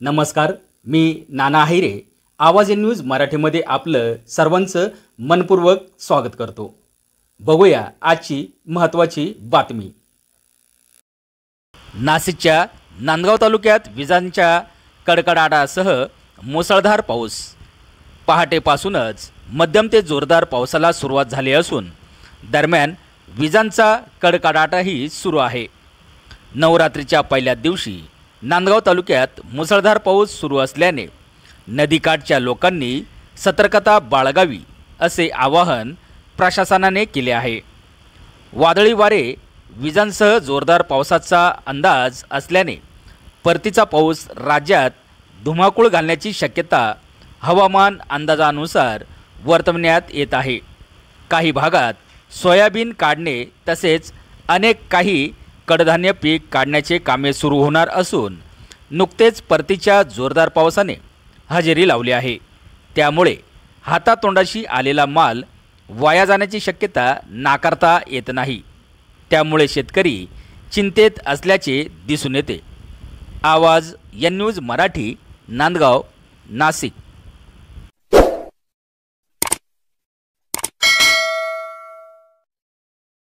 नमस्कार, मी नाना हैरे. आवाज न्यूज मराठीमध्ये आपलं सर्वांचं मनपूर्वक स्वागत करतो. बघूया आजची महत्त्वाची बातमी. नाशिकच्या नांदगाव तालुक्यात विजांच्या कडकडाटासह मुसळधार पाऊस. पहाटेपासूनच मध्यम ते जोरदार पावसाला सुरुवात झाली असून दरम्यान विजांचा कडकडाटही सुरू आहे. नवरात्रीच्या पहिल्या दिवशी नांदगाव तालुक्यात मुसळधार पाऊस सुरू असल्याने नदीकाठच्या लोकांनी सतर्कता बाळगावी असे आवाहन प्रशासनाने केले आहे. वादळी वारे, विजांसह जोरदार पावसाचा अंदाज असल्याने परतीचा पाऊस राज्यात धुमाकूळ घालण्याची शक्यता हवामान अंदाजानुसार वर्तवण्यात येत आहे. काही भागात सोयाबीन काढणे तसेच काही कडधान्य पीक काढण्याचे कामे सुरू होणार असून नुकतेच परतीच्या जोरदार पावसाने हजेरी लावली आहे. त्यामुळे हातातोंडाशी आलेला माल वाया जाण्याची शक्यता नाकारता येत नाही. त्यामुळे शेतकरी चिंतेत असल्याचे दिसून येते. आवाज न्यूज मराठी, नांदगाव, नाशिक.